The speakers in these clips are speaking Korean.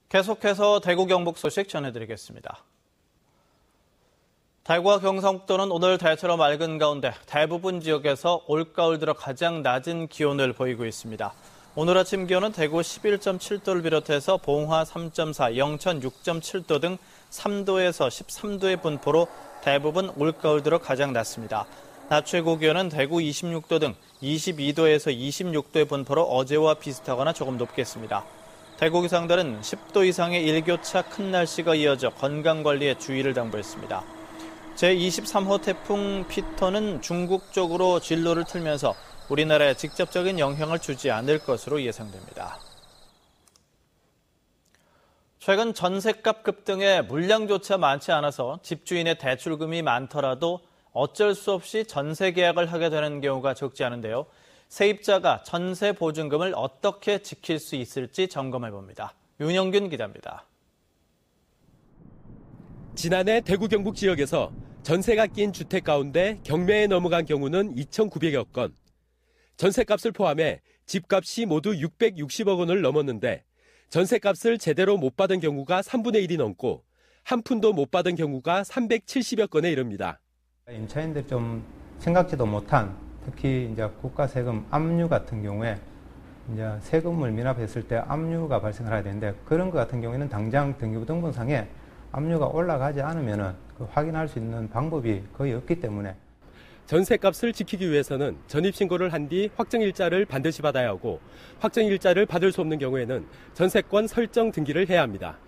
계속해서 대구 경북 소식 전해드리겠습니다. 대구와 경상북도는 오늘 대체로 맑은 가운데 대부분 지역에서 올가을 들어 가장 낮은 기온을 보이고 있습니다. 오늘 아침 기온은 대구 11.7도를 비롯해서 봉화 3.4, 영천 6.7도 등 3도에서 13도의 분포로 대부분 올가을 들어 가장 낮습니다. 낮 최고 기온은 대구 26도 등 22도에서 26도의 분포로 어제와 비슷하거나 조금 높겠습니다. 대구 기상들은 10도 이상의 일교차 큰 날씨가 이어져 건강관리에 주의를 당부했습니다. 제23호 태풍 피터는 중국 쪽으로 진로를 틀면서 우리나라에 직접적인 영향을 주지 않을 것으로 예상됩니다. 최근 전셋값 급등에 물량조차 많지 않아서 집주인의 대출금이 많더라도 어쩔 수 없이 전세 계약을 하게 되는 경우가 적지 않은데요. 세입자가 전세 보증금을 어떻게 지킬 수 있을지 점검해봅니다. 윤영균 기자입니다. 지난해 대구 경북 지역에서 전세가 낀 주택 가운데 경매에 넘어간 경우는 2,900여 건. 전세값을 포함해 집값이 모두 660억 원을 넘었는데 전세값을 제대로 못 받은 경우가 3분의 1이 넘고 한 푼도 못 받은 경우가 370여 건에 이릅니다. 임차인들이 좀 생각지도 못한 특히 이제 국가 세금 압류 같은 경우에 이제 세금을 미납했을 때 압류가 발생을 해야 되는데 그런 것 같은 경우에는 당장 등기부등본상에 압류가 올라가지 않으면은 그 확인할 수 있는 방법이 거의 없기 때문에 전세값을 지키기 위해서는 전입신고를 한 뒤 확정일자를 반드시 받아야 하고 확정일자를 받을 수 없는 경우에는 전세권 설정 등기를 해야 합니다.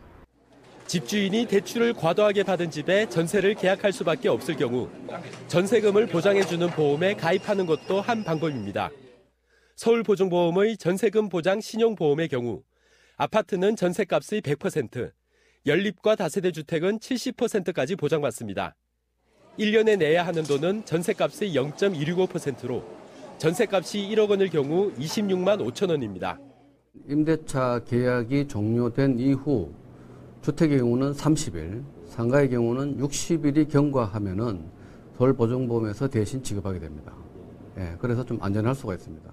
집주인이 대출을 과도하게 받은 집에 전세를 계약할 수밖에 없을 경우 전세금을 보장해주는 보험에 가입하는 것도 한 방법입니다. 서울보증보험의 전세금 보장 신용보험의 경우 아파트는 전세값의 100%, 연립과 다세대 주택은 70%까지 보장받습니다. 1년에 내야 하는 돈은 전세값의 0.165%로 전세값이 1억 원일 경우 26만 5천 원입니다. 임대차 계약이 종료된 이후 주택의 경우는 30일, 상가의 경우는 60일이 경과하면은 서울보증보험에서 대신 지급하게 됩니다. 그래서 좀 안전할 수가 있습니다.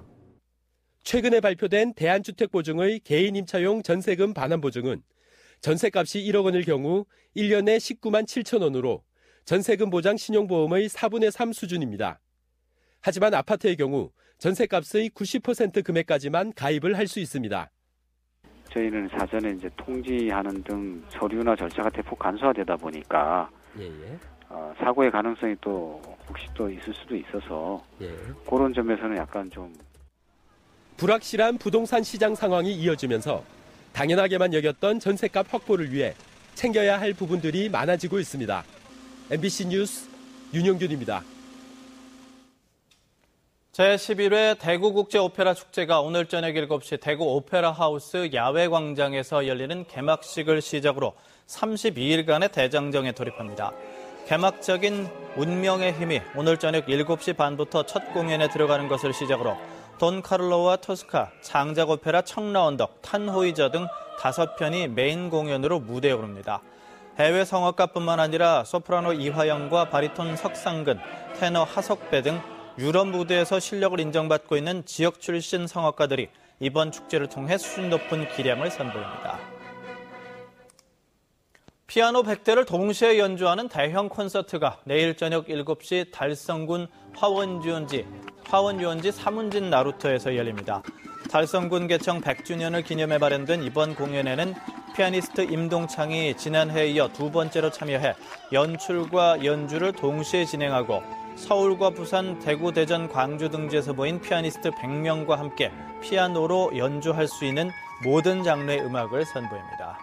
최근에 발표된 대한주택보증의 개인 임차용 전세금 반환 보증은 전세값이 1억 원일 경우 1년에 19만 7천 원으로 전세금 보장 신용보험의 4분의 3 수준입니다. 하지만 아파트의 경우 전세값의 90% 금액까지만 가입을 할 수 있습니다. 저희는 사전에 이제 통지하는 등 서류나 절차가 대폭 간소화되다 보니까 사고의 가능성이 또 혹시 또 있을 수도 있어서 그런 점에서는 약간 좀 불확실한 부동산 시장 상황이 이어지면서 당연하게만 여겼던 전세값 확보를 위해 챙겨야 할 부분들이 많아지고 있습니다. MBC 뉴스 윤영균입니다. 제11회 대구국제오페라 축제가 오늘 저녁 7시 대구 오페라 하우스 야외광장에서 열리는 개막식을 시작으로 32일간의 대장정에 돌입합니다. 개막적인 운명의 힘이 오늘 저녁 7시 반부터 첫 공연에 들어가는 것을 시작으로 돈 카를로와 토스카, 장작 오페라 청라언덕, 탄호이저 등 5편이 메인 공연으로 무대에 오릅니다. 해외 성악가뿐만 아니라 소프라노 이화영과 바리톤 석상근, 테너 하석배 등 유럽 무대에서 실력을 인정받고 있는 지역 출신 성악가들이 이번 축제를 통해 수준 높은 기량을 선보입니다. 피아노 100대를 동시에 연주하는 대형 콘서트가 내일 저녁 7시 달성군 화원유원지 사문진 나루터에서 열립니다. 달성군 개청 100주년을 기념해 마련된 이번 공연에는 피아니스트 임동창이 지난해에 이어 두 번째로 참여해 연출과 연주를 동시에 진행하고 서울과 부산, 대구, 대전, 광주 등지에서 모인 피아니스트 100명과 함께 피아노로 연주할 수 있는 모든 장르의 음악을 선보입니다.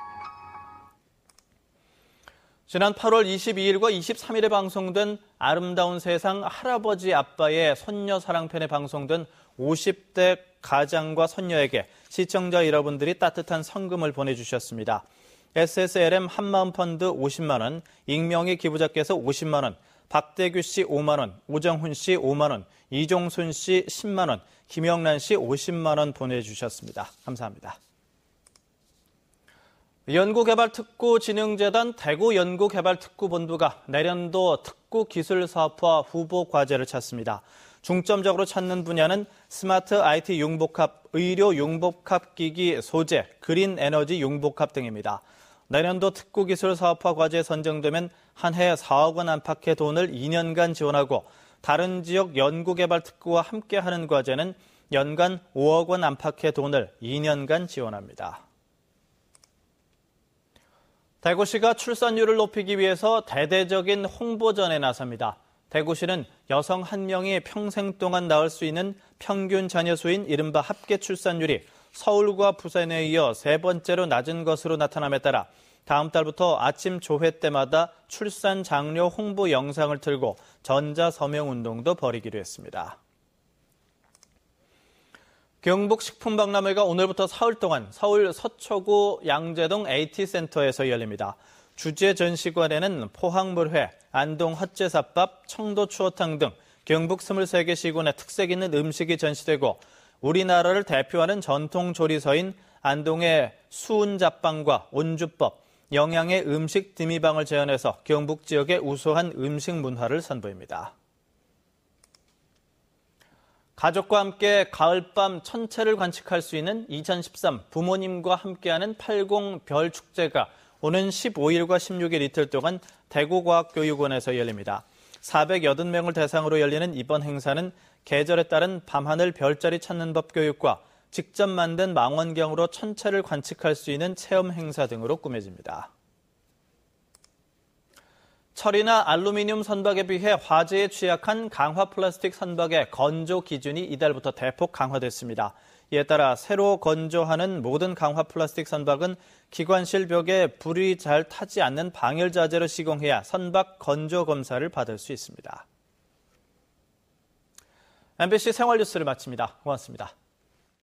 지난 8월 22일과 23일에 방송된 아름다운 세상 할아버지 아빠의 손녀 사랑편에 방송된 50대 가장과 손녀에게 시청자 여러분들이 따뜻한 성금을 보내주셨습니다. SSLM 한마음 펀드 50만 원, 익명의 기부자께서 50만 원, 박대규 씨 5만 원, 오정훈 씨 5만 원, 이종순 씨 10만 원, 김영란 씨 50만 원 보내주셨습니다. 감사합니다. 연구개발특구진흥재단 대구연구개발특구본부가 내년도 특구기술사업화 후보과제를 찾습니다. 중점적으로 찾는 분야는 스마트 IT 융복합, 의료 융복합 기기 소재, 그린 에너지 융복합 등입니다. 내년도 특구기술사업화 과제에 선정되면 한 해 4억 원 안팎의 돈을 2년간 지원하고 다른 지역 연구개발특구와 함께하는 과제는 연간 5억 원 안팎의 돈을 2년간 지원합니다. 대구시가 출산율을 높이기 위해서 대대적인 홍보전에 나섭니다. 대구시는 여성 1명이 평생 동안 낳을 수 있는 평균 자녀 수인 이른바 합계 출산율이 서울과 부산에 이어 세 번째로 낮은 것으로 나타남에 따라 다음 달부터 아침 조회 때마다 출산 장려 홍보 영상을 틀고 전자서명운동도 벌이기로 했습니다. 경북식품박람회가 오늘부터 사흘 동안 서울 서초구 양재동 AT센터에서 열립니다. 주제 전시관에는 포항물회, 안동 헛제사밥, 청도 추어탕 등 경북 23개 시군의 특색 있는 음식이 전시되고 우리나라를 대표하는 전통 조리서인 안동의 수은잡방과 온주법, 영양의 음식 디미방을 재현해서 경북 지역의 우수한 음식 문화를 선보입니다. 가족과 함께 가을밤 천체를 관측할 수 있는 2013 부모님과 함께하는 80 별 축제가 오는 15일과 16일 이틀 동안 대구과학교육원에서 열립니다. 480명을 대상으로 열리는 이번 행사는 계절에 따른 밤하늘 별자리 찾는 법 교육과 직접 만든 망원경으로 천체를 관측할 수 있는 체험 행사 등으로 꾸며집니다. 철이나 알루미늄 선박에 비해 화재에 취약한 강화 플라스틱 선박의 건조 기준이 이달부터 대폭 강화됐습니다. 이에 따라 새로 건조하는 모든 강화 플라스틱 선박은 기관실 벽에 불이 잘 타지 않는 방열 자재로 시공해야 선박 건조 검사를 받을 수 있습니다. MBC 생활뉴스를 마칩니다. 고맙습니다.